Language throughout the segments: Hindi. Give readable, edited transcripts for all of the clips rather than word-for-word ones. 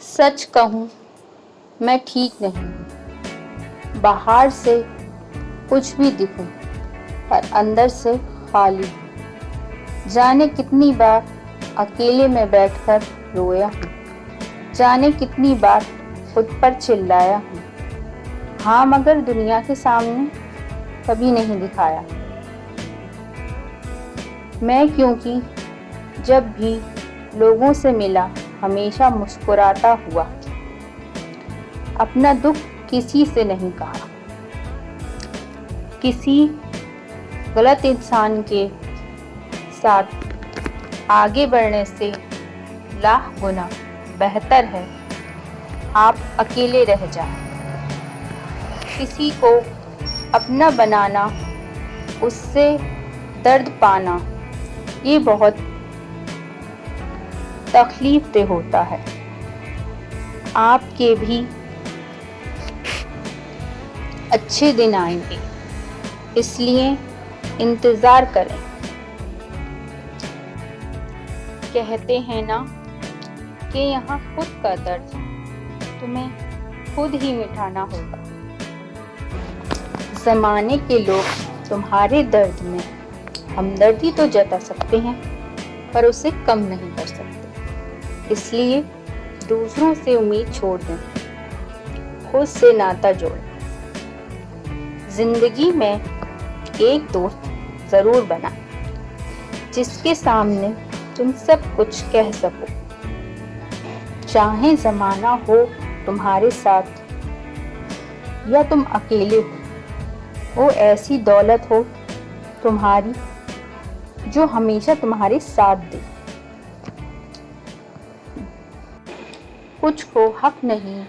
सच कहूँ मैं ठीक नहीं हूँ। बाहर से कुछ भी दिखूं पर अंदर से खाली हूँ। जाने कितनी बार अकेले में बैठकर रोया हूँ। जाने कितनी बार खुद पर चिल्लाया हूँ। हाँ, मगर दुनिया के सामने कभी नहीं दिखाया मैं, क्योंकि जब भी लोगों से मिला हमेशा मुस्कुराता हुआ। अपना दुख किसी से नहीं कहा। किसी गलत इंसान के साथ आगे बढ़ने से लाख गुना बेहतर है आप अकेले रह जाएं। किसी को अपना बनाना, उससे दर्द पाना, ये बहुत तकलीफ दह होता है। आपके भी अच्छे दिन आएंगे, इसलिए इंतज़ार करें। कहते हैं ना कि यहाँ खुद का दर्द तुम्हें खुद ही मिटाना होगा। ज़माने के लोग तुम्हारे दर्द में हमदर्दी तो जता सकते हैं, पर उसे कम नहीं कर सकते। इसलिए दूसरों से उम्मीद छोड़ दें, खुद से नाता जोड़ें। जिंदगी में एक दोस्त ज़रूर बनाएं, जिसके सामने तुम सब कुछ कह सको। चाहे ज़माना हो तुम्हारे साथ या तुम अकेले हो, वो ऐसी दौलत हो तुम्हारी जो हमेशा तुम्हारे साथ दे। कुछ को हक नहीं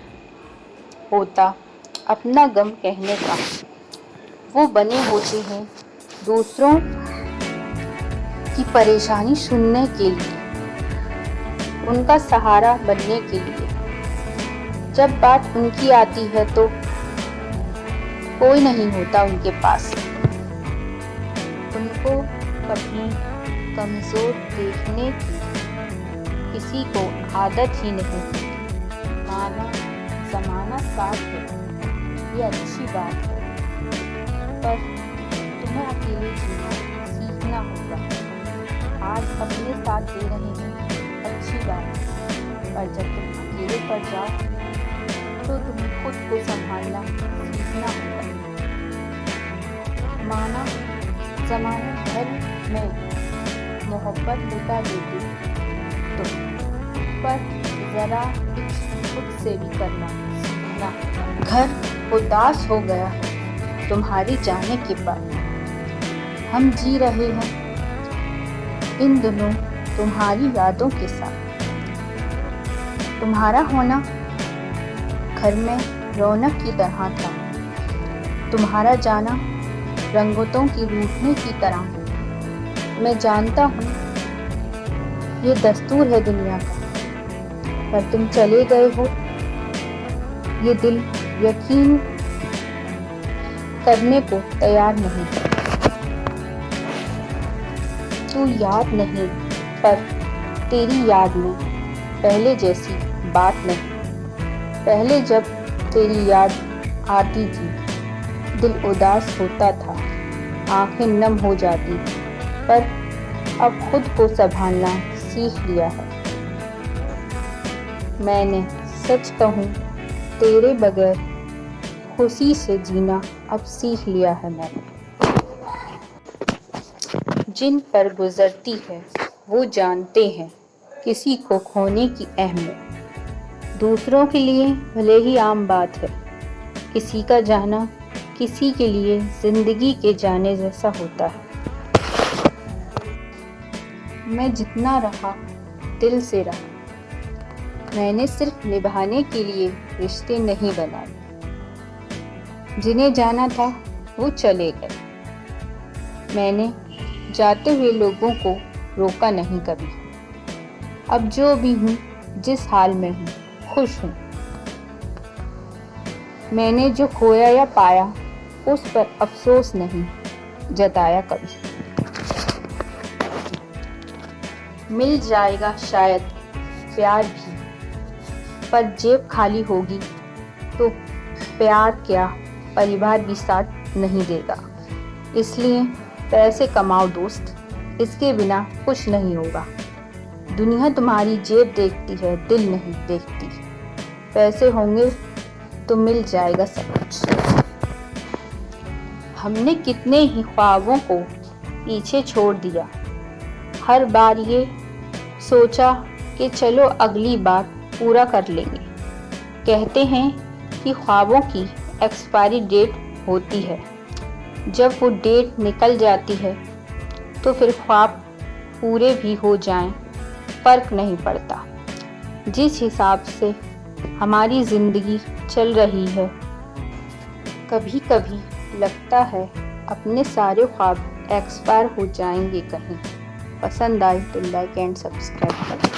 होता अपना गम कहने का। वो बने होते हैं दूसरों की परेशानी सुनने के लिए, उनका सहारा बनने के लिए। जब बात उनकी आती है तो कोई नहीं होता उनके पास। उनको कभी कमज़ोर देखने की किसी को आदत ही नहीं। माना ज़माना साथ है, ये अच्छी बात है, पर तुम्हें अकेले जीना सीखना होगा। आज अपने साथ दे रहे हैं, अच्छी बात है, पर जब तुम अकेले पड़ जाओ तो तुम्हें खुद को संभालना सीखना होगा। माना ज़माने भर में मोहब्बत लुटा देती तो, पर ज़रा खुद से भी करना सीखना। घर उदास हो गया है तुम्हारी जाने के बाद। हम जी रहे हैं इन दिनों तुम्हारी यादों के साथ। तुम्हारा होना घर में रौनक की तरह था, तुम्हारा जाना रंगतों की रूठने की तरह हो। मैं जानता हूँ ये दस्तूर है दुनिया का, पर तुम चले गए हो ये दिल यकीन करने को तैयार नहीं। तू याद नहीं, पर तेरी याद में पहले जैसी बात नहीं। पहले जब तेरी याद आती थी दिल उदास होता था, आंखें नम हो जाती थी, पर अब खुद को संभालना सीख लिया है मैंने। सच कहूँ तेरे बगैर खुशी से जीना अब सीख लिया है मैंने। जिन पर गुजरती है वो जानते हैं किसी को खोने की अहमियत। दूसरों के लिए भले ही आम बात है, किसी का जाना किसी के लिए जिंदगी के जाने जैसा होता है। मैं जितना रहा दिल से रहा। मैंने सिर्फ निभाने के लिए रिश्ते नहीं बनाए। जिन्हें जाना था वो चले गए। मैंने जाते हुए लोगों को रोका नहीं कभी। अब जो भी हूँ, जिस हाल में हूँ, खुश हूँ। मैंने जो खोया या पाया उस पर अफसोस नहीं जताया कभी। मिल जाएगा शायद प्यार भी, पर जेब खाली होगी तो प्यार क्या, परिवार भी साथ नहीं देगा। इसलिए पैसे कमाओ दोस्त, इसके बिना कुछ नहीं होगा। दुनिया तुम्हारी जेब देखती है, दिल नहीं देखती। पैसे होंगे तो मिल जाएगा सब कुछ। हमने कितने ही ख्वाबों को पीछे छोड़ दिया। हर बार ये सोचा कि चलो अगली बार पूरा कर लेंगे। कहते हैं कि ख्वाबों की एक्सपायरी डेट होती है। जब वो डेट निकल जाती है तो फिर ख्वाब पूरे भी हो जाएं, फ़र्क नहीं पड़ता। जिस हिसाब से हमारी ज़िंदगी चल रही है, कभी कभी लगता है अपने सारे ख्वाब एक्सपायर हो जाएंगे कहीं। पसंद आए तो लाइक एंड सब्सक्राइब करें।